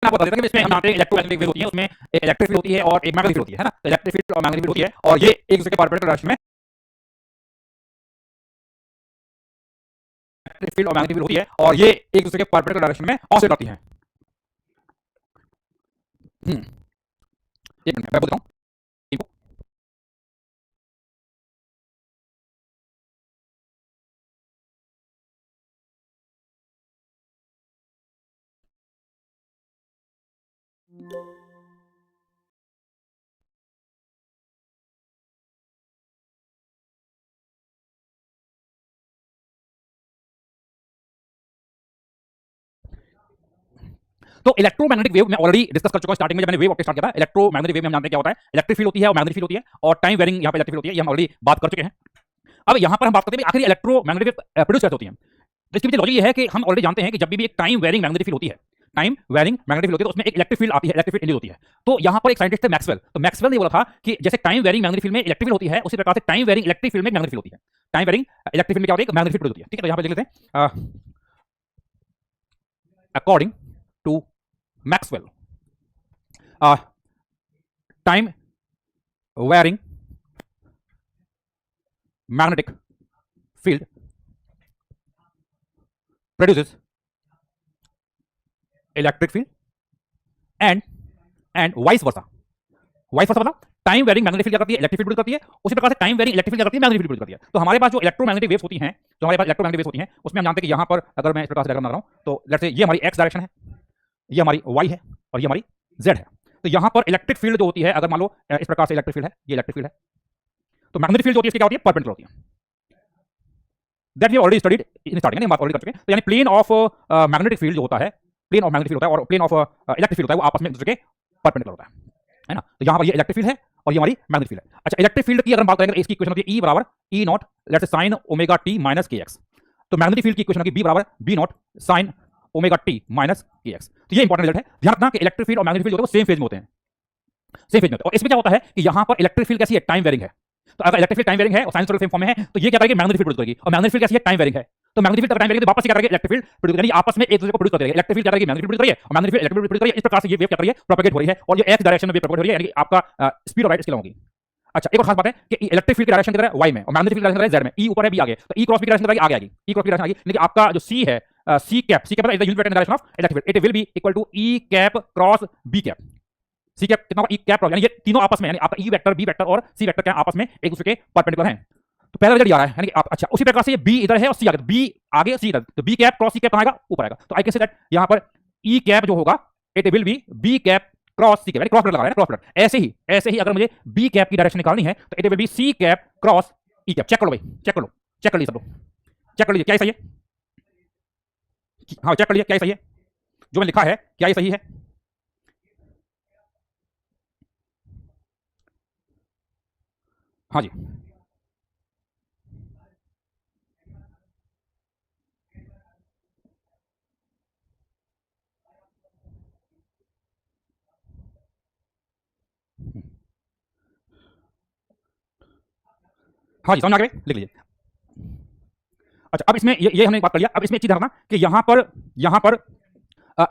आपको बता देता हूँ कि इसमें हम जानते हैं इलेक्ट्रोमैग्नेटिक वेव होती है, उसमें एक इलेक्ट्रिक फील्ड होती है और एक मैग्नेटिक फील्ड होती है ना। तो इलेक्ट्रिक फील्ड और मैग्नेटिक फील्ड होती है और ये एक दूसरे के परपेंडिकुलर डायरेक्शन में, इलेक्ट्रिक फील्ड और मैग्नेटिक फील्ड होती है और ये एक दूसरे के परपेंडिकुलर डायरेक्शन में ऑसिलेट करती हैं। एक मिनट मैं बोलता हूँ। तो इलेक्ट्रोमैग्नेटिक वेव मैं ऑलरेडी डिस्कस कर चुका हूं स्टार्टिंग में जब मैंने वेव ऑप्टिक्स स्टार्ट किया था। इलेक्ट्रोमैग्नेटिक वेव में हम जानते हैं क्या होता है, इलेक्ट्रिक फील्ड होती है और मैग्नेटिक फील्ड होती है और टाइम वेरिंग यहाँ पे इलेक्ट्रिक फील्ड होती है, ये हम ऑलरेडी बात कर चुके हैं। अब यहाँ पर हम बात करते हैं आखिर इलेक्ट्रोमैग्नेटिक प्रोड्यूस कैसे होती है। तो इसके पीछे लॉजिक ये है कि हम ऑलरेडी जानते हैं कि जब भी एक टाइम वेरिंग मैग्नेटिक फील्ड होती है, टाइम वेरिंग मैग्नेटिक फील्ड होती है तो उसमें एक इलेक्ट्रिक फील्ड आती है, इलेक्ट्रिक फील्ड इंड्यूस होती है। तो यहाँ पर एक साइंटिस्ट थे मैक्सवेल, तो मैक्सवेल ने बोला था कि जैसे टाइम वेरिंग मैग्नेटिक फील्ड में इलेक्ट्रिक फील्ड होती है, उसी प्रकार से टाइम वेरिंग इलेक्ट्रिक फील्ड में मैग्नेटिक फील्ड होती है। टाइम वेरिंग इलेक्ट्रिक फील्ड में क्या होती है, मैग्नेटिक फील्ड होती है। ठीक है, तो यहाँ पे लिख लेते हैं according to Maxwell time varying magnetic field produces electric field and vice versa। Vice versa मतलब टाइम वेरिंग मैग्नेटिक फील्ड क्या करती है, इलेक्ट्रिक फील्ड प्रोड्यूस करती है, उसी प्रकार से टाइम वेरिंग इलेक्ट्रिक फील्ड क्या करती है, मैग्नेटिक फील्ड प्रोड्यूस करती है। तो हमारे पास जो इलेक्ट्रोमैग्नेटिक वेव्स होती हैं, जो हमारे पास इलेक्ट्रोमैग्नेटिक वेव्स होती हैं, उसमें हम जानते हैं कि यहाँ पर अगर मैं इस प्रकार से डायग्राम बना रहा हूँ तो लेट्स से ये हमारी एक्स डायरेक्शन है, ये हमारी वाई है और ये हमारी जेड है। तो यहाँ पर इलेक्ट्रिक फील्ड जो होती है, अगर मान लो इस प्रकार से इलेक्ट्रिक फील्ड है, ये इलेक्ट्रिक फील्ड है, तो मैग्नेटिक फील्ड जो होती है इसकी क्या होती है, परपेंडिकुलर होती है। That we already studied in starting, बात ऑलरेडी कर चुके हैं। तो यानी प्लेन ऑफ मैग्नेटिक फील्ड जो होता है, प्लेन ऑफ मैग्नेटिक फील्ड होता है और प्लेन ऑफ इलेक्ट्रिक फील्ड होता है, वो आपस में एक दूसरे के परपेंडिकुलर होता है ना। तो यहाँ पर ये इलेक्ट्रिक फील्ड है और ये हमारी मैग्नेटिक फील्ड है। अच्छा, इलेक्ट्रिक फील्ड की अगर हम बात करेंगे, इसकी इक्वेशन होती है E बराबर E not let's say sine omega T minus के एक्स। तो मैग्नेटिक फील्ड की इक्वेशन होगी B बराबर B not sine omega T minus के एक्स। तो ये इंपॉर्टेंट रिजल्ट है, ध्यान रखना कि इलेक्ट्रिक फील्ड और मैग्नेटिक फील्ड होते हैं वो सेम फेज में होते हैं, सेम फेज में होते हैं। और इसमें क्या होता है कि यहाँ पर इलेक्ट्रिक फील्ड कैसी है, टाइम वेरिंग है। तो अगर इलेक्ट्रिक फील्ड टाइम वेरिंग है और साइनसॉइडल सेम फॉर्म में है, तो ये क्या करेगी, मैग्नेटिक फील्ड प्रोड्यूस करेगी। और मैग्नेटिक फील्ड कैसी है, टाइम वेरिंग है। तो मैग्नेटिक फील्ड टाइम वेरिंग तो वापस क्या करेगी, इलेक्ट्रिक फील्ड प्रोड्यूस, यानी आपस में एक दूसरे को प्रोड्यूस कर देगी। इलेक्ट्रिक फील्ड क्या करेगी, मैग्नेटिक फील्ड प्रोड्यूस करेगी और magnetic field electric field produce करेगी। इस प्रकार से ये वेव क्या कर रही है, प्रोपेगेट हो रही है और ये एक्स डायरेक्शन में वेव प्रोपेगेट हो रही है, यानी कि आपका स्पीड ऑफ लाइट इसके होगी। अच्छा, एक और खास बात है कि इलेक्ट्रिक फील्ड की डायरेक्शन किधर है, वाई में, और मैग्नेटिक फील्ड की डायरेक्शन जेड में। ई ऊपर है, बी आगे, तो ई क्रॉस बी की डायरेशन किधर आगे आएगी, ई क्रॉस बी की डायरेक्शन आएगी। लेकिन आपका जो सी है, C cap is the unit vector in direction of electric field, it will be equal to E cap cross B cap. C cap कितना होगा, ई कैप क्रॉस, यानी ये तीनों आपस में, यानी आपका ई वेक्टर, बी वेक्टर और सी वेक्टर क्या आपस में एक दूसरे के परपेंडिकुलर हैं। तो पहला रिजल्ट ये आ रहा है, यानी कि आप, अच्छा, उसी प्रकार से ये बी इधर है और सी आगे, तो बी आगे सी इधर, तो B cap cross C cap कहां आएगा, ऊपर आएगा। तो आई कैन से दैट यहाँ पर ई कैप जो होगा, it will be B cap cross C cap, यानी क्रॉस प्रोडक्ट लगा रहा है, क्रॉस प्रोडक्ट। ऐसे ही अगर मुझे बी कैप की डायरेक्शन निकालनी है तो it will be C cap cross E cap. Check कर लो भाई, चेक कर लो, चेक कर लीजिए सब लोग, चेक कर लीजिए क्या ये सही है। हाँ, चेक कर लीजिए क्या ये सही है, जो मैं लिखा है क्या ये सही है। हाँ जी, हाँ जी, समझ आ गया, लिख लीजिए। अच्छा, अब इसमें ये हमने बात कर लिया। अब इसमें एक चीज रखना कि यहाँ पर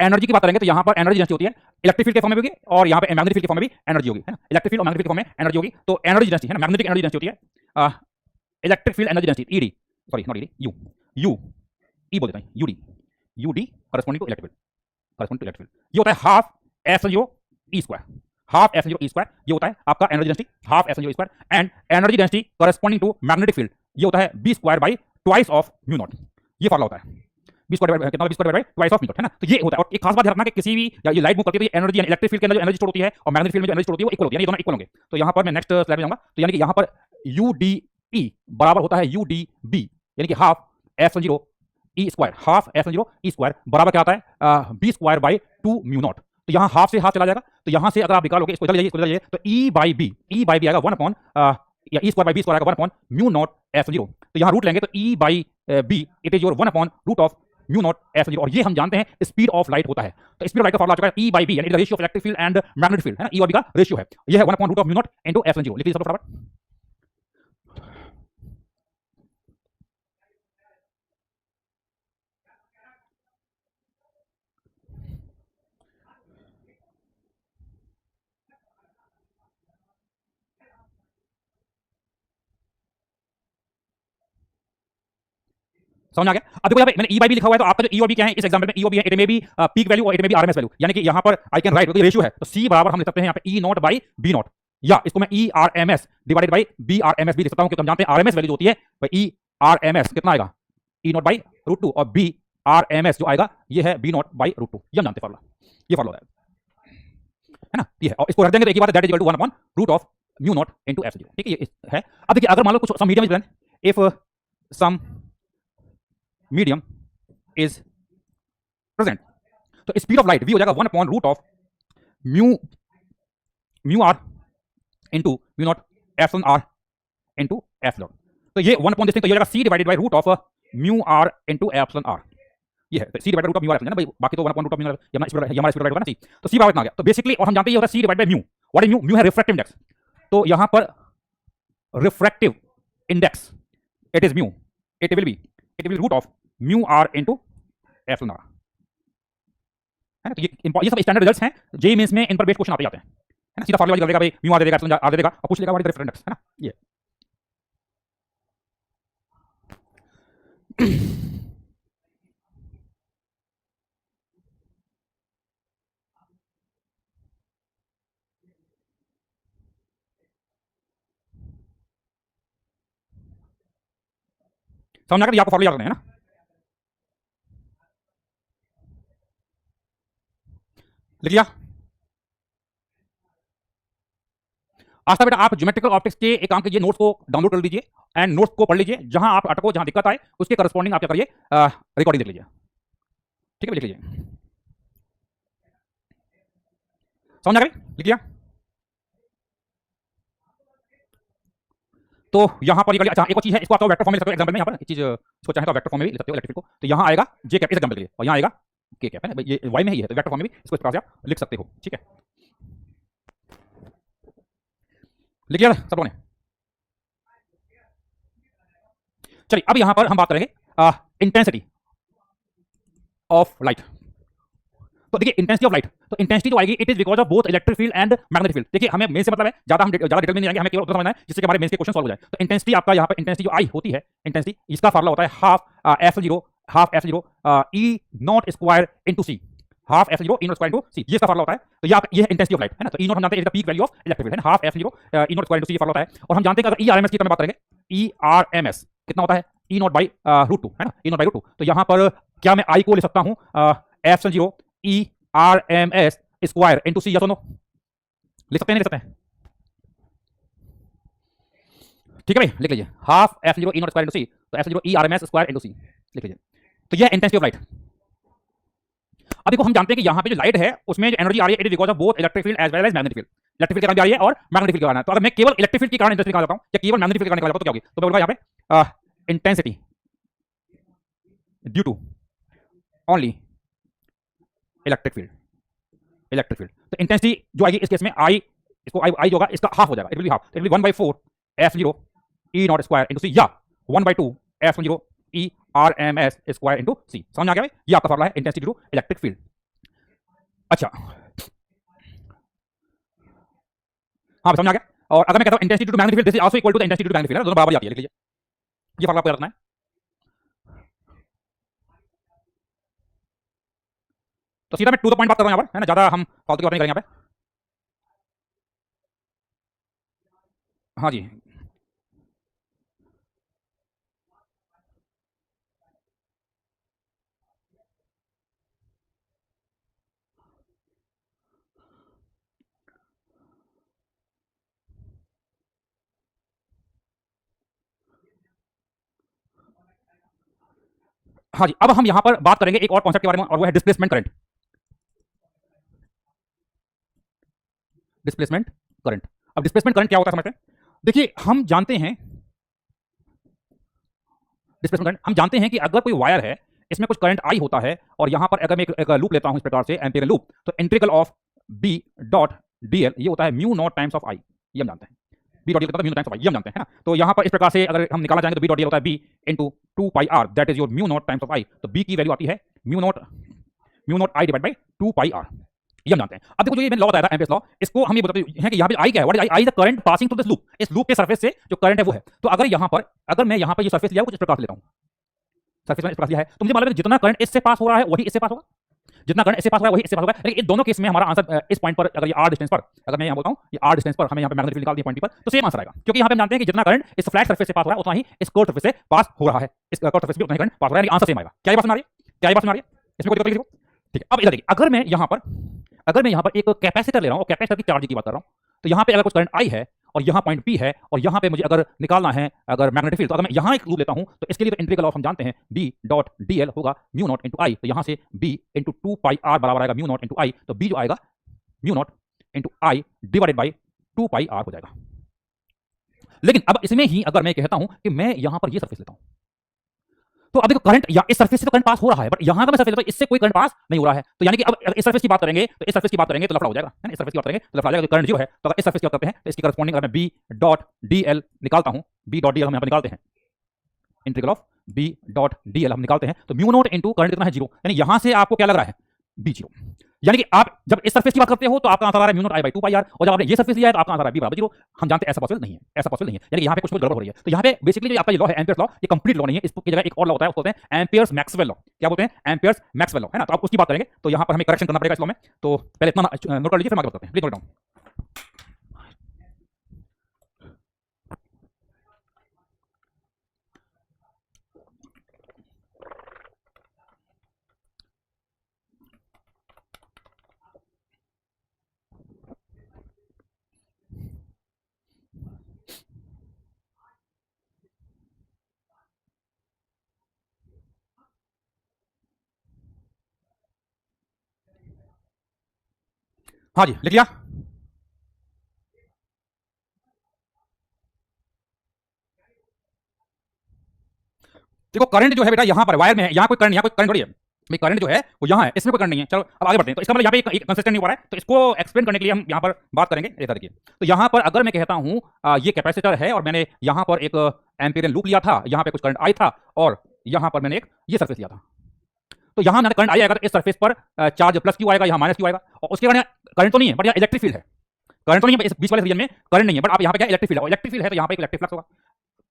एनर्जी की बात करेंगे तो यहाँ पर एनर्जी डेंसिटी होती है, इलेक्ट्रिक फील्ड के फॉर्म में भी होगी और यहाँ पे मैग्नेटिक फील्ड के फॉर्म में भी एनर्जी होगी, है ना। इलेक्ट्रिक फील्ड और मैग्नेटिक फील्ड के फॉर्म में एनर्जी होगी, तो एनर्जी डेंसिटी है ना, मैग्नेटिक एनर्जी डेंसिटी होती है electric field energy density ED, sorry not ED, U, U E बोल देता हूँ, UD, UD corresponding to electric field, corresponding to electric field. ये होता है half F zero E square, half F zero E square, ये होता है आपका energy density, half F zero E square. And energy density corresponding to magnetic field, ये होता है B square by twice of mu naught, ये formula होता है। बी स्क्वायर कितना, B square by twice of mu naught, है ना। तो ये होता है। और एक खास बात ध्यान रखना कि किसी भी या ये लाइट मूव करती है तो एनर्जी, इलेक्ट्रिक फील्ड के अंदर जो एनर्जी स्टोर होती है और मैग्नेटिक फील्ड में जो एनर्जी स्टोर होती है वो इक्वल होती है, ये दोनों इक्वल होंगे। तो यहाँ पर मैं नेक्स्ट स्लाइड में जाऊंगा, तो यानी कि यहाँ पर यू डी ई बराबर होता है यू डी बी, यानी कि half F zero E square, half F zero E square बराबर क्या आता है, B square by two mu naught. तो यहाँ हाफ से हाफ चला जाएगा, तो यहाँ से अगर आप निकालोगे, इसको इधर ले जाइए, इसको इधर ले जाइए, तो E by B, E by B आएगा 1 अपॉन या E square by B square आएगा 1 upon mu not F zero. तो यहाँ रूट लेंगे तो E by B it is your 1 upon root of mu not F zero. और ये हम जानते हैं स्पीड ऑफ लाइट होता है। तो स्पीड ऑफ लाइट का फॉर्मूला आ चुका है ई बाई बी, यानी ratio of electric field and magnetic field, है ना, ई और बी का रेशियो है। ये है 1 upon root of mu naught into F zero. लिख लीजिए सब लोग फटाफट। समझ आ गया? अब देखो यहाँ पे मैंने ई बाई बी लिखा हुआ है, तो आपका जो ई और बी क्या है इस एग्जांपल में, ई और बी है, इट में भी पीक वैल्यू और इट में भी आरएमएस वैल्यू, यानी कि यहाँ पर आई कैन राइट, रेशियो है, तो सी बराबर हम लिख सकते हैं यहाँ पे E naught by B naught, या इसको मैं E R M S divided by B R M S भी लिख सकता हूँ, क्योंकि हम जानते हैं आरएमएस वैल्यू होती है भाई ई आर एम एस कितना आएगा, E naught by root two, और बी आर एम एस जो आएगा ये है B naught by root two, ये हम जानते हैं फॉर्मूला, ये फॉर्मूला है ना, ये है, और इसको रख देंगे तो एक ही बात है, that is equal to 1 upon root of mu naught into F 0, ठीक है, ये है। अब देखिए अगर मान लो कुछ some medium is present, if some medium is present, तो स्पीड ऑफ लाइट v हो जाएगा 1 upon root of mu R into mu naught epsilon R into epsilon, तो ये 1 अपॉन दिस थिंग, तो ये हो जाएगा c divided by root of mu R into epsilon R, ये है, तो c divided root of mu R epsilon है ना भाई, बाकी तो 1 अपॉन रूट ऑफ म्यू, ये हमारा स्पीड होगा ना c, तो c बराबर इतना आ गया, तो बेसिकली और हम जानते हैं ये होता है c divided by mu, what is mu, mu है रिफ्रैक्टिव इंडेक्स, तो यहां पर refractive index it is mu, it will root of mu R into epsilon R, है ना, तो ये सब स्टैंडर्ड रिजल्ट्स हैं, जेईई मेंस में इन पर बेस्ड क्वेश्चन आते जाते हैं, है ना, सीधा फार्मूला कर देगा भाई म्यू आर दे देगा, एप्सिलॉन आर दे देगा, और पूछ लेगा what is the refractive index, है ना, ये समझ आ गया, आपको फॉर्मूला याद रखना है ना। लिख लिया? आज तक बेटा आप ज्योमेट्रिकल ऑप्टिक्स के एक काम कीजिए, नोट्स को डाउनलोड कर लीजिए एंड नोट्स को पढ़ लीजिए, जहां आप अटको, जहां दिक्कत आए उसके करस्पॉन्डिंग आप क्या करिए, रिकॉर्डिंग देख लीजिए, ठीक है, लिख लीजिए, समझ आ गई, लिख लिया? तो यहां पर अच्छा एक और चीज है, इसको आप वेक्टर फॉर्म में लिख सकते हो एग्जांपल में, यहां पर चीज इसको चाहे तो वेक्टर फॉर्म में भी लिख सकते हो इलेक्ट्रिक को, तो यहां आएगा जे कैप इस एग्जांपल के लिए, और यहां आएगा के कैप, है ना, ये वाई में ही है, तो वेक्टर फॉर्म में भी इसको इस प्रकार से आप लिख सकते हो, ठीक है, लिख लिया सब लोगों ने? चलिए अब यहां पर हम बात करेंगे इंटेंसिटी ऑफ लाइट, तो देखिए इंटेंसिटी ऑफ लाइट, तो इंटेंसिटी जो आएगी it is because of both electric field and magnetic field, देखिए हमें मेन से मतलब है, ज्यादा डिटेल में नहीं जाएंगे, हमें केवल उतना समझना है जिससे कि हमारे मेन के क्वेश्चन सॉल्व हो जाए, तो इंटेंसिटी आपका यहाँ पर इंटेंसिटी जो आई होती है, इंटेंसिटी इसका फार्मूला होता है half F zero E not square into C, half F zero E not square into C, ये इसका फार्मूला होता है, तो ये है इंटेंसिटी ऑफ लाइट, है ना, तो ई नॉट हम जानते हैं is the peak value of electric field, है ना, half F zero E not square into C ये फार्मूला होता है, और हम जानते हैं कि अगर ई आर एम एस की तरह बात करेंगे, ई आर एम एस कितना होता है, ई नॉट बाई रूट टू, है ना, ई नॉट बाई रूट टू, तो यहाँ पर क्या मैं आई को ले सकता हूँ F zero E R M S square into C, या तो नो लिख सकते हैं, नहीं लिख सकते हैं, ठीक है भाई, लिख लीजिए half F zero E not square into C, तो F zero E R M S square into C लिख लीजिए, तो यह इंटेंसिटी ऑफ लाइट। अब देखो हम जानते हैं कि यहाँ पे जो लाइट है उसमें जो एनर्जी आ रही है it is because of both electric field as well as magnetic field, electric field के कारण भी आ रही है और मैग्नेटिक फील्ड के कारण, तो अगर मैं केवल इलेक्ट्रिक फील्ड के कारण इंटेंसिटी निकाल जाता हूँ या केवल मैग्नेटिक फील्ड के कारण निकाल जाता हूँ तो क्या होगी, तो मैं बोलूंगा यहाँ पे intensity due to only electric field, तो इंटेंसिटी जो आएगी इस केस में आई, इसको आई जो होगा इसका हाफ हो जाएगा, it will be half, it will be 1/4 F zero E not square into C, या 1/2 F zero E R M S square into C, समझ आ गया भाई, ये आपका फॉर्मूला है इंटेंसिटी टू इलेक्ट्रिक फील्ड। अच्छा हाँ समझ आ गया, और अगर मैं कहता हूं intensity to magnetic field this is also equal to the intensity to magnetic field, दोनों बराबर आती है, लिख लीजिए, ये फॉर्मूला आपको याद रखना है, तो सीधा मैं टू द पॉइंट बात कर रहा हूं यहां पर, है ना, ज्यादा हम फालतू की बात नहीं करेंगे यहां पे, हाँ जी, हाँ जी, अब हम यहां पर बात करेंगे एक और कॉन्सेप्ट के बारे में, और वो है डिस्प्लेसमेंट करंट, डिस्प्लेसमेंट करंट। अब डिस्प्लेसमेंट करंट क्या होता है समझते हैं, देखिए हम जानते हैं डिस्प्लेसमेंट करंट, हम जानते हैं कि अगर कोई वायर है इसमें कुछ करंट आई होता है, और यहां पर अगर मैं एक लूप लेता हूं इस प्रकार से एम्पियरल लूप, तो integral of B dot DL ये होता है mu not times of I, ये हम जानते हैं, बी डॉट डीएल कितना म्यू टाइम्स ऑफ आई, ये हम जानते हैं, है ना, तो यहां पर इस प्रकार से अगर हम निकालना चाहेंगे तो बी डॉट डीएल होता है B into 2 pi R, that is your mu not times of I, तो बी की वैल्यू आती है mu not I divide by 2 pi R, ये हम जानते हैं। अब देखो जो ये मैंने लॉ बताया था एम्पियर्स लॉ, इसको हम ये बताते हैं कि यहाँ पे आई क्या है, what is I, the current passing through this loop, इस लूप के सरफेस से जो करंट है वो है, तो अगर मैं यहाँ पर ये सरफेस लिया कुछ इस प्रकार से लेता हूँ, सरफेस मैंने इस प्रकार दिया है, तो मुझे मालूम है कि जितना करंट इससे पास हो रहा है वही इससे पास होगा, जितना करंट इससे पास हो रहा है वही इससे पास होगा। लेकिन इन दोनों केस में हमारा आंसर इस पॉइंट पर, अगर ये आर डिस्टेंस पर, अगर मैं यहाँ बोलता हूँ ये आर डिस्टेंस पर हमें यहाँ पे मैग्नेटिक फील्ड निकाल दिया पॉइंट पर, तो सेम आंसर आएगा, क्योंकि यहाँ पे हम जानते हैं कि जितना करंट इस फ्लैट सरफेस से पास हो रहा है उतना ही इस कर्व सरफेस से पास हो रहा है, इस कर्व सरफेस भी उतना ही करंट पास हो रहा है, आंसर सेम आएगा। क्या ये बात समझ आ रही है? क्या ये बात समझ आ रही है? इसमें कोई दिक्कत किसी को? ठीक है, अब इधर देखिए, अगर मैं यहाँ पर एक कैपेसिटर ले रहा हूँ और कैपेसिटर की चार्ज की बात कर रहा हूँ, तो यहाँ पे अगर कुछ करंट आई है और यहाँ पॉइंट पी है और यहाँ पे मुझे अगर निकालना है अगर मैग्नेटिक फील्ड, तो अगर मैं यहाँ एक लूप लेता हूँ तो इसके लिए तो इंटीग्रल ऑफ हम जानते हैं बी डॉट डी एल होगा म्यू नॉट इंटू आई, तो यहाँ से बी इंटू 2 पाई आर बराबर आएगा म्यू नॉट इंटू आई, तो बी जो आएगा mu naught into I divided by 2 pi R हो जाएगा। लेकिन अब इसमें ही अगर मैं कहता हूं कि मैं यहां पर ये सरफेस लेता हूं, तो अब देखो करंट या इस सरफेस से तो करंट पास हो रहा है, बट यहां का मैं सरफेस लेता हूं इससे कोई करंट पास नहीं हो रहा है, तो यानी कि अब इस सरफेस की बात करेंगे तो इस सरफेस की बात करेंगे तो लफड़ा हो जाएगा, है ना, इस सरफेस की बात करेंगे तो लफड़ा हो जाएगा, करंट जीरो है, तो अगर इस सरफेस की बात करते हैं तो इसकी करस्पॉन्डिंग अगर मैं बी डॉट डी एल निकालता हूं, बी डॉट डी एल हम यहां पर निकालते हैं, integral of B dot D L हम निकालते हैं, तो म्यू नॉट इंटू करंट कितना है जीरो, यानी यहां से आपको क्या लग रहा है बी जीरो, यानी कि आप जब इस सरफेस की बात करते हो तो आपका आंसर आ रहा है mu not I by 2 pi R, और जब आपने ये सरफेस लिया है तो आपका आंसर आ रहा है बी बराबर जीरो। हम जानते हैं ऐसा पॉसिबल नहीं है, ऐसा पॉसिबल नहीं है, यानी कि यहाँ पे कुछ गड़बड़ हो रही है। तो यहाँ पे बेसिकली जो आपका ये लॉ है एम्पियर्स लॉ, ये कंप्लीट लॉ नहीं है, इसकी जगह एक और लॉ होता है, उसको बोलते हैं एम्पियर्स मैक्सवेल लॉ। क्या बोलते हैं? एम्पियर्स मैक्सवेल लॉ, है ना। तो आप उसकी बात करेंगे तो यहाँ पर हमें करेक्शन करना पड़ेगा इस लॉ में, तो पहले इतना नोट कर लीजिए, फिर आगे बात करते हैं। Please note down. हाँ जी, लिख लिया। देखो करंट जो है बेटा यहाँ पर वायर में है, यहाँ कोई करंट थोड़ी है भाई, करंट जो है वो यहाँ है, इसमें कोई करंट नहीं है। चलो अब आगे बढ़ते हैं। तो इसका मतलब यहाँ पे एक कंसिस्टेंट नहीं हो रहा है, तो इसको एक्सप्लेन करने के लिए हम यहाँ पर बात करेंगे इस तरह की। तो यहाँ पर अगर मैं कहता हूँ ये कैपेसिटर है और मैंने यहाँ पर एक एम्पीरियन लूप लिया था, यहाँ पे कुछ करंट आई था और यहाँ पर मैंने एक ये सरफेस लिया था, तो यहाँ मैंने करंट आई आएगा तो इस सरफेस पर चार्ज प्लस क्यू आएगा, यहाँ माइनस क्यू आएगा, और उसके कारण करंट तो नहीं है बट यहाँ इलेक्ट्रिक फील्ड है। करंट तो नहीं है इस बीच वाले रीजन में, करंट नहीं है, बट आप यहाँ पे क्या इलेक्ट्रिक फील्ड है, इलेक्ट्रिक फील्ड है तो यहाँ पे एक इलेक्ट्रिक फ्लक्स होगा,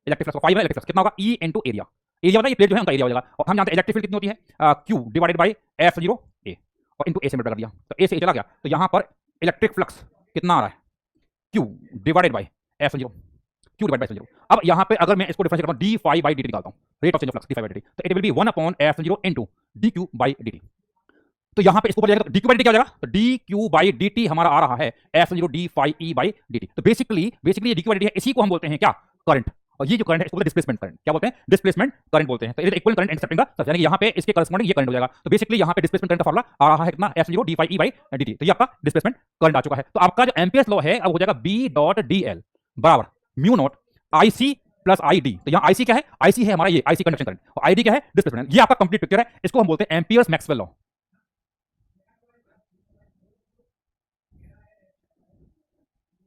इलेक्ट्रिक फ्लक्स फाइव है, इलेक्ट्रिक फ्लक्स कितना होगा ई इनटू एरिया, एरिया होता है ये प्लेट जो है उनका एरिया हो जाएगा, और हम जानते हैं इलेक्ट्रिक फील्ड कितनी होती है Q divided by F zero A, और इनटू ए से मल्टीप्लाई कर दिया तो ए से ए चला गया, तो यहाँ पर इलेक्ट्रिक फ्लक्स कितना आ रहा है Q divided by F zero, Q divide by zero. अब यहाँ पे अगर मैं इसको डिफरेंशिएट करता हूँ D phi by D T निकालता हूँ, rate of change of flux D phi by D T, तो it will be 1 upon F zero into D Q by D T. तो यहाँ पे इसको ऊपर जाएगा तो डी क्यू बाई डी क्या हो जाएगा, तो D Q by D T हमारा आ रहा है F zero D phi E by D T. तो बेसिकली ये डी क्यू बाई डी है, इसी को हम बोलते हैं क्या करंट, और ये जो करंट है इसको डिस्प्लेसमेंट करंट, क्या बोलते हैं डिस्प्लेसमेंट करंट बोलते हैं। तो इक्वल करंट एक्सेप्टिंग का, यानी कि यहाँ पे इसके करस्पॉन्डिंग ये करंट हो जाएगा। तो बेसिकली यहाँ पे डिस्प्लेसमेंट करंट का फॉर्मूला आ रहा है कितना F zero D phi E by D T, तो ये आपका डिस्प्लेसमेंट करंट आ चुका है। तो आपका जो एम्पियर्स लॉ है अब हो जाएगा बी डॉट डी एल बराबर mu not I C plus I D. तो यहाँ आई सी क्या है, आई सी है हमारा ये आई सी कंडक्शन करंट, और आई डी क्या है डिस्प्लेसमेंट। ये आपका कंप्लीट पिक्चर है, इसको हम बोलते हैं amperes Maxwell law,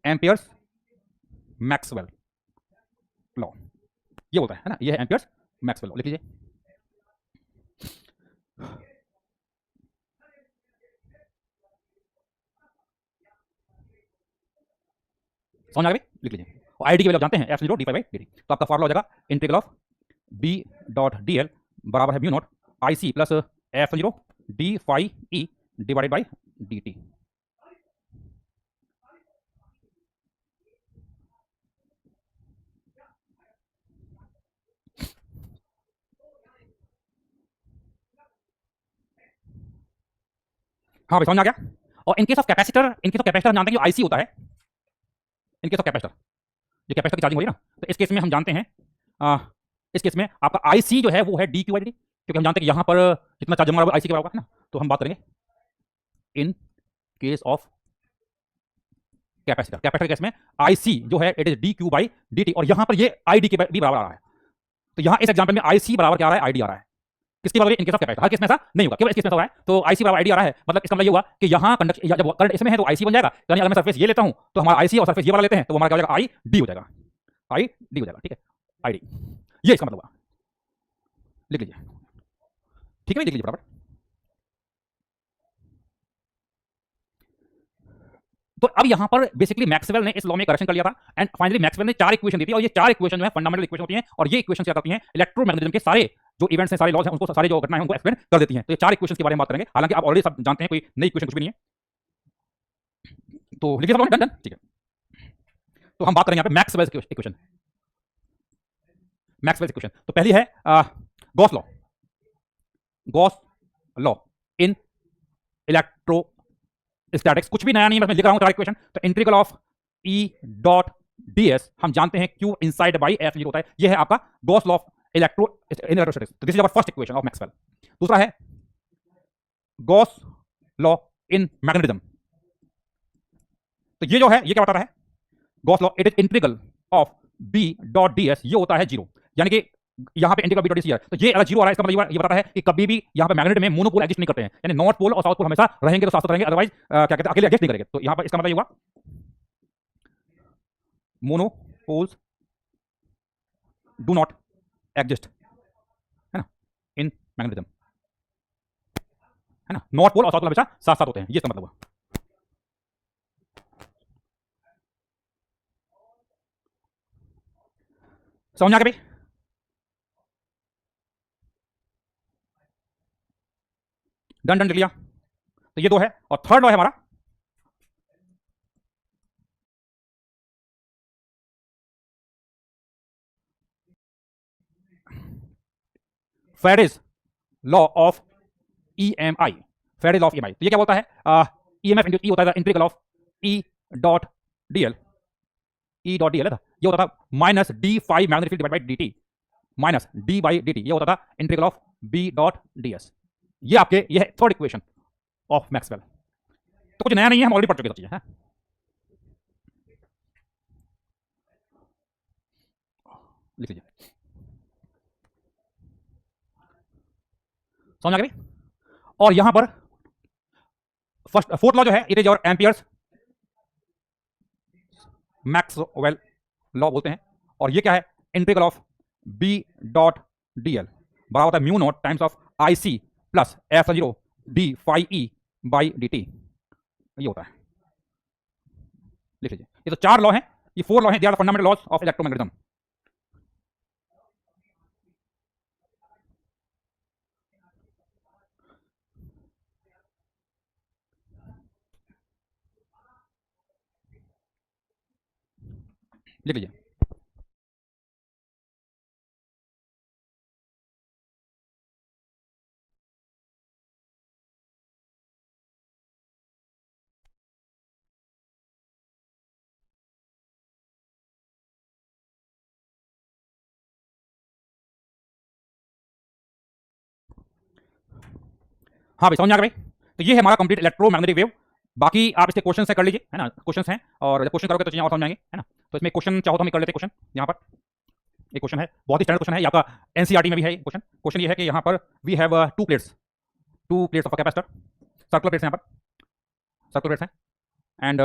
amperes Maxwell law ये बोलता है ना, ये है एम्पियर्स मैक्सवेल लॉ, लिख लीजिए। समझ आ गई, लिख लीजिए। और आई डी की वैल्यू जानते हैं F zero D phi by D T, तो आपका फॉर्मूला हो जाएगा integral of B dot D L बराबर है mu not I C plus F zero D phi E divided by D T. हाँ भाई समझ आ गया। और इनकेस ऑफ कैपेसिटर हम जानते हैं जो आईसी होता है, इनकेस ऑफ कैपेसिटर जो कैपेसिटर की चार्जिंग हो रही है ना, तो इस केस में हम जानते हैं इस केस में आपका आईसी जो है वो है D Q by D T, क्योंकि हम जानते हैं कि यहाँ पर जितना चार्ज जमा आईसी के बराबर है ना। तो हम बात करेंगे in case of capacitor, capacitor case में आईसी जो है it is D Q by D t, और यहाँ पर ये आई डी के भी बराबर आ रहा है। तो यहाँ इस एग्जाम्पल में आईसी बराबर क्या आ रहा है, आईडी आ रहा है। किसकी बात हो रही है, in case of capacitor. Her case में ऐसा नहीं होगा, केवल इस केस में हो रहा है। तो आईसी बराबर आईडी आ रहा है, मतलब इसका मतलब ये हुआ कि यहाँ कंडक्शन जब करंट इसमें है तो आईसी बन जाएगा, यानी अगर मैं सरफेस ये लेता हूँ तो हमारा आईसी और सरफेस ये वाला लेते हैं तो हमारा क्या हो जाएगा आई डी हो जाएगा, आई डी हो जाएगा, ठीक है आई डी, ये इसका मतलब हुआ। लिख लीजिए, ठीक है लिख लीजिए बराबर। तो अब यहां पर बेसिकली मैक्सवेल ने इस लॉ में करेक्शन कर लिया था, एंड फाइनली मैक्सवेल ने 4 इक्वेशन दी थी, और ये 4 इक्वेशन जो है फंडामेंटल इक्वेशन होती हैं, और ये इक्वेशन क्या करती हैं इलेक्ट्रोमैग्नेटिज्म के सारे जो इवेंट्स हैं, सारे लॉज हैं, उनको, सारी जो घटनाएं हैं, उनको एक्सप्लेन कर देती हैं। तो ये 4 इक्वेशंस के बारे में बात करेंगे। हालांकि आप ऑलरेडी सब जानते हैं, कोई नई इक्वेशन कुछ भी नहीं है। तो लिखिए सब लोग, डन डन, ठीक है। तो हम बात करेंगे यहाँ पे मैक्सवेल्स इक्वेशन। मैक्सवेल्स इक्वेशन तो पहली है Gauss law. Gauss law in electrostatics. कुछ भी नया नहीं है, बस मैं लिख रहा हूं सारा इक्वेशन। तो integral of E dot DS, हम जानते हैं Q inside by F zero होता है। यह है आपका गॉस लॉ ऑफ इलेक्ट्रोस्टैटिक्स। तो this is our first equation of Maxwell. दूसरा है गॉस लॉ इन मैग्नेटिज्म। तो ये जो है, ये क्या बता रहा है? Gauss law, it is integral of B dot DS, ये होता है जीरो। यानी कि यहां पे इंटीग्रल बी डॉट डीएस, तो ये अगर जीरो आ रहा है, इसका मतलब ये बताता है कि कभी भी यहां पे मैग्नेट में मोनोपोल एग्जिस्ट नहीं करते हैं। यानी नॉर्थ पोल और साउथ पोल हमेशा रहेंगे तो साथ साथ रहेंगे, अदरवाइज क्या कहते हैं, अकेले एग्जिस्ट नहीं करेंगे। तो यहां पर इसका मतलब ये हुआ मोनोपोल्स डू नॉट एग्जिस्ट, है ना, इन मैग्नेटिज्म, है ना। नॉर्थ पोल और साउथ पोल हमेशा साथ साथ होते हैं, ये इसका मतलब हुआ। समझ आ गया भाई? डन डन, लिया। तो ये दो है। और थर्ड लॉ है हमारा Faraday's law of EMI. Faraday's law of EMI, तो ये क्या बोलता है? ईएमएफ इंटू ई होता है integral of E dot DL. E dot DL है, ये होता था minus D phi magnetic field divide by D T minus D by D T. ये होता था integral of B dot DS. ये आपके, ये है थर्ड इक्वेशन ऑफ मैक्सवेल। तो कुछ नया नहीं है, हम ऑलरेडी पढ़ चुके सब चीजें हैं। लिख लीजिए, समझ आ गया भाई? और यहां पर फर्स्ट फोर्थ लॉ जो है, it is your Ampere's Maxwell law बोलते हैं। और ये क्या है? Integral of B dot DL बराबर होता है mu not times of I C plus F zero D phi E by D T. ये होता है, लिख लीजिए। ये तो 4 लॉ हैं, ये 4 लॉ हैं, they are the fundamental laws of electromagnetism. लिख लीजिए। हाँ भाई, समझ में आ गया भाई? तो ये है हमारा कंप्लीट इलेक्ट्रोमैग्नेटिक वेव। बाकी आप इसके क्वेश्चन से कर लीजिए, है ना, क्वेश्चन हैं, और जब क्वेश्चन करोगे तो चीजें और समझ आएंगे, है ना। तो इसमें क्वेश्चन चाहो तो हम कर लेते हैं क्वेश्चन। यहाँ पर एक क्वेश्चन है, बहुत ही स्टैंडर्ड क्वेश्चन है, ये आपका एनसीईआरटी में भी है क्वेश्चन। क्वेश्चन ये है कि यहाँ पर we have two plates of capacitor, circular plates हैं, यहाँ पर सर्कुलर प्लेट्स हैं, एंड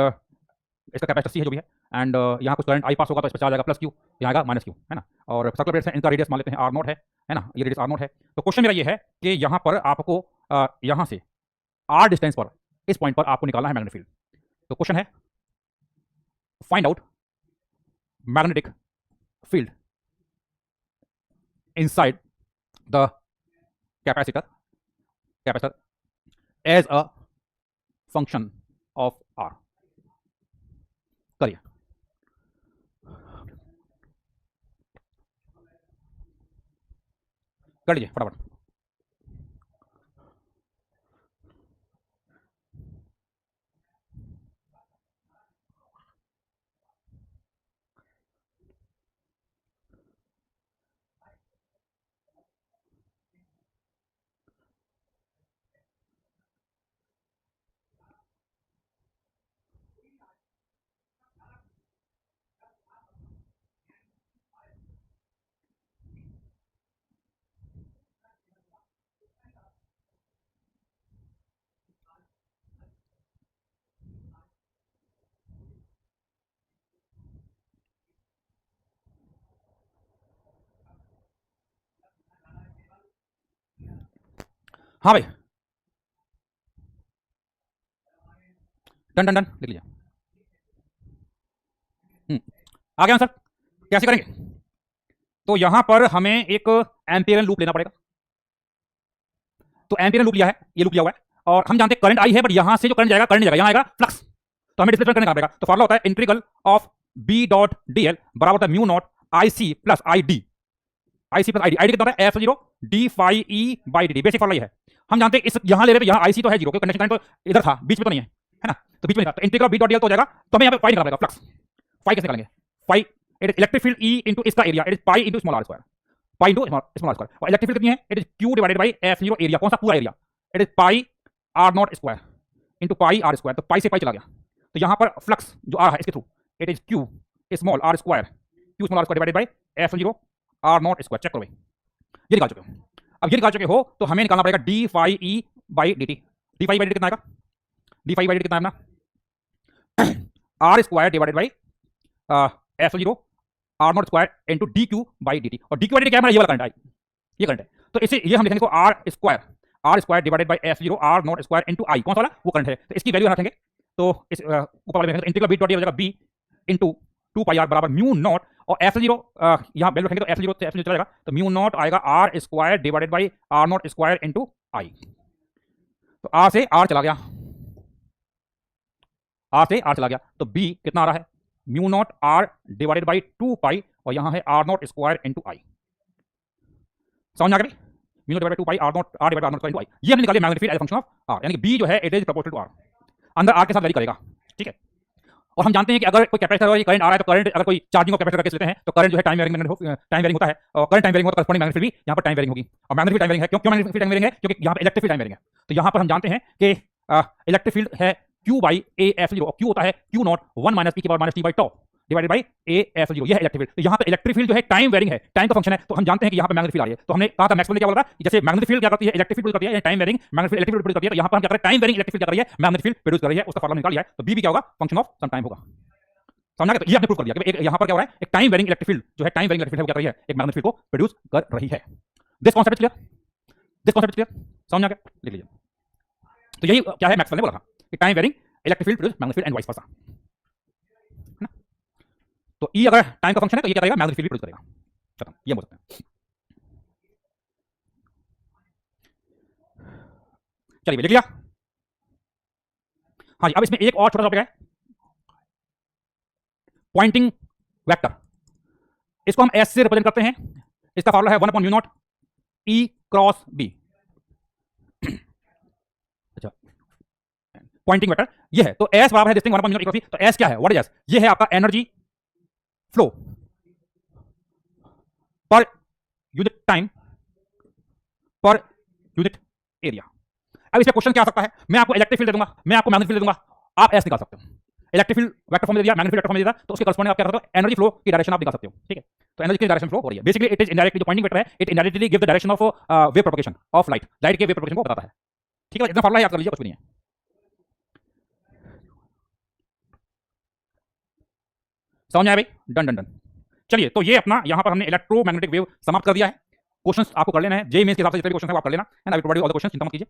इसका कैपेसिटर सी है जो भी है, एंड यहाँ कुछ करंट आई पास होगा तो इस पर आ जाएगा प्लस क्यू, यहाँ आएगा माइनस क्यू, है ना। और सर्कुलर प्लेट्स हैं, इनका रेडियस मान लेते हैं आर नॉट है ना, ये रेडियस आर नॉट है। तो क्वेश्चन मेरा ये है कि यहाँ पर आपको यहाँ से आर डिस्टेंस पर, इस पॉइंट पर आपको निकालना है मैग्नेटिक फील्ड। तो क्वेश्चन है find out magnetic field inside the capacitor as a function of r. करिए। कर लीजिए फटाफट। हाँ भाई, डन डन डन, लिख लीजिए। आ गया आंसर। कैसे करेंगे? तो यहां पर हमें एक एम्पियरन लूप लेना पड़ेगा, तो एम्पियर लूप लिया है, ये लूप लिया हुआ है, और हम जानते हैं करंट आई है, बट यहां से जो करंट जाएगा करंट नहीं जाएगा, यहां आएगा फ्लक्स, तो हमें डिस्प्लेसमेंट करने का पड़ेगा। तो फॉर्मूला होता है integral of B dot DL बराबर होता है mu not I C plus I D, I C plus I D, I D कितना होता है F0 d phi E by d d, basic formula ये है। हम जानते हैं इस यहां ले रहे हैं, यहां आई सी तो है जीरो, क्योंकि कंडक्शन करंट तो इधर था, बीच में तो नहीं है ना, तो बीच में था, तो इंटीग्रल बी डॉट डीएल तो हो जाएगा, तो हमें यहां पे फाई निकालना पड़ेगा, फ्लक्स फाई कैसे निकालेंगे, phi it is electric field E into इसका area, it is pi into small r square, pi into small r square, और इलेक्ट्रिक फील्ड कितनी है, it is q divided by F0 area, कौन सा पूरा area, it is pi r naught square into pi r square, तो pi से पाई चला गया, तो यहां पर फ्लक्स जो आ रहा है इसके through it is q small r square, q small r square divided by F0 r naught square, check करो भाई, ये निकाल चुके हो। अब ये निकाल चुके हो तो हमें निकालना पड़ेगा d phi E by D t, d phi by d कितना आएगा, डी फाई बाई डी कितना है अपना r square divided by F0 r naught square into D Q by D t, और डी क्यू बाई डी क्या है, ये वाला करंट है, ये करंट है, तो इसे ये हम लिखेंगे को r square divided by F0 r naught square into I, कौन सा वाला, वो करंट है, तो इसकी वैल्यू रखेंगे, तो इस ऊपर वाले में इंटीग्रल बी डॉट डी हो जाएगा बी इनटू 2 पाई आर बराबर म्यू नॉट, और F0 यहाँ वैल्यू रखेंगे तो F0 से F0 चला जाएगा, तो म्यू नॉट आएगा r square divided by r naught square into I, तो आर से आर चला गया, आर से आर चला गया, तो बी कितना आ रहा है, mu naught r divided by 2 pi, और यहां है r naught square into I, समझ आ गया, mu naught divided 2 pi r naught divided r naught square into I, ये हमने निकाली magnetic field as function of r, यानी कि बी जो है it is proportional to r, अंदर आर के साथ वैरी करेगा, ठीक है। और हम जानते हैं कि अगर कोई कैपेसिटर और करंट आ रहा है, तो करंट अगर कोई चार्जिंग ऑफ कैपेसिटर केस लेते हैं, तो करंट जो है टाइम वेरिंग होता है, और करंट टाइम वेरिंग होता है, करस्पॉन्डिंग मैग्नेटिक फील्ड भी यहाँ पर टाइम वेरिंग होगी, और मैग्नेटिक फील्ड टाइम वेरिंग है, क्यों मैग्नेटिक फील्ड टाइम वेरिंग है, क्योंकि यहाँ पे इलेक्ट्रिक फील्ड टाइम वेरिंग है, तो यहाँ पर हम जानते हैं कि इलेक्ट्रिक फील्ड है Q बाई ए F0, और Q होता है Q नॉट 1 माइनस e की power minus T by toe divided by A F0, यह है इलेक्ट्रिक फील्ड, तो यहाँ पे इलेक्ट्रिक फील्ड जो है टाइम वेरिंग है, टाइम का फंक्शन है, तो हम जानते हैं कि यहाँ पे मैग्नेटिक फील्ड आ रही है, तो हमने कहा था मैक्सवेल ने क्या बोला था, जैसे मैग्नेटिक फील्ड क्या करती है, इलेक्ट्रिक फील्ड करती है, time varying magnetic field electric field करती है, तो यहाँ पर हम क्या कर रहे हैं, टाइम वेरिंग इलेक्ट्रिक फील्ड क्या कर रही है, मैग्नेटिक फील्ड प्रोड्यूस कर रही है, उसका फॉर्मूला निकाल लिया है, तो बी भी क्या होगा, फंक्शन ऑफ सम टाइम होगा, समझा गया, तो ये हमने प्रूव कर दिया कि यहाँ पर क्या हो रहा है, एक टाइम वेरिंग इलेक्ट्रिक फील्ड जो है, टाइम वेरिंग इलेक्ट्रिक फील्ड क्या कर रही है, एक मैग्नेटिक फील्ड को प्रोड्यूस कर रही है। This concept clear, this concept clear, समझ आ गया, लिख लीजिए। तो यही क्या है, मैक्सवेल ने बोला था कि time varying electric field produce magnetic field and vice versa, है ना। तो ई अगर टाइम का फंक्शन है तो ये क्या करेगा, मैग्नेटिक फील्ड प्रोड्यूस करेगा, खत्म, ये बोल सकते हैं। चलिए लिख लिया, हाँ जी। अब इसमें एक और छोटा टॉपिक है, पॉइंटिंग वेक्टर, इसको हम एस से रिप्रेजेंट करते हैं, इसका फॉर्मूला है 1/μ0 E क्रॉस B, अच्छा पॉइंटिंग वेक्टर ये है, तो एस बराबर है this thing 1/μ0 E cross B, तो एस क्या है, व्हाट इज एस, ये है आपका energy flow per unit time per unit area. अब इसमें क्वेश्चन क्या आ सकता है, मैं आपको इलेक्ट्रिक फील्ड दे दूंगा, मैं आपको मैग्नेटिक फील्ड दे दूंगा, आप एस निकाल सकते हो, इलेक्ट्रिक फील्ड वेक्टर फॉर्म दे दिया, मैग्नेटिक फील्ड वेक्टर फॉर्म दे दिया, तो उसके करस्पॉन्डिंग आप क्या करते हो, एनर्जी फ्लो की डायरेक्शन आप निकाल सकते हो, ठीक है, तो एनर्जी की डायरेक्शन फ्लो हो रही है, बेसिकली इट इज इनडायरेक्टली, जो पॉइंटिंग वेक्टर है it indirectly give the direction of wave propagation of light, light के वेव प्रोपगेशन को बताता है, ठीक है, इतना फॉर्मूला याद कर लीजिए, कुछ भी नहीं है। समझ में आया भाई, डन डन डन। चलिए, तो ये अपना यहाँ पर हमने इलेक्ट्रोमैग्नेटिक वेव समाप्त कर दिया है, क्वेश्चंस आपको कर लेना है, जेईई मेंस के हिसाब से जितने भी क्वेश्चन है वो आप कर लेना, and I will provide you all the questions, चिंता मत कीजिए।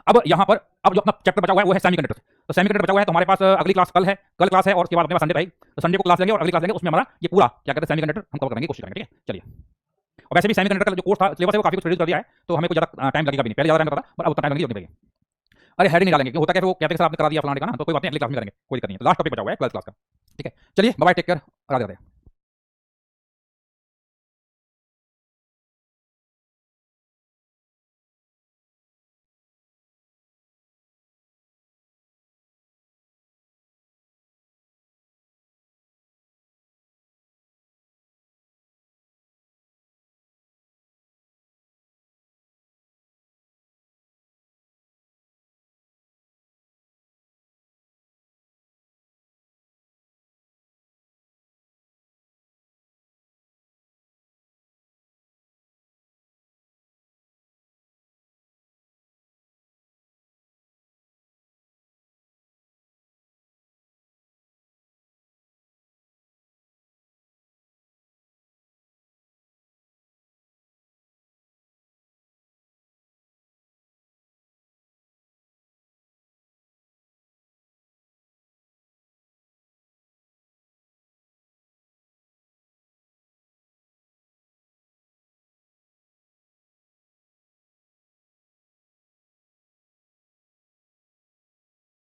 अब यहाँ पर अब जो अपना चैप्टर बचा हुआ है वो है सेमीकंडक्टर, तो सेमीकंडक्टर बचा हुआ है, तो हमारे पास अगली क्लास कल है, कल क्लास है, और उसके बाद अपने पास संडे रहेगी, तो संडे को क्लास लेंगे और अगली क्लास लेंगे, उसमें हमारा ये पूरा क्या कहते हैं सेमीकंडक्टर हम कवर करने की कोशिश करेंगे, ठीक है। चलिए, और वैसे भी सेमीकंडक्टर का जो कोर्स था, सिलेबस है, वो काफी कुछ प्रोड्यूस कर दिया है, तो हमें कोई ज़्यादा टाइम लगेगा भी नहीं, पहले ज़्यादा टाइम लगता था, पर अब उतना टाइम लगेगा। अरे हेड नहीं डालेंगे, होता क्या, वो कहते हैं सर आपने करा दिया फलाने का ना, तो कोई बात नहीं, अगली क्लास में करेंगे, कोई दिक्कत नहीं है, लास्ट टॉपिक बचा हुआ है 12th क्लास का, ठीक है। चलिए bye, take care, Radhe Radhe.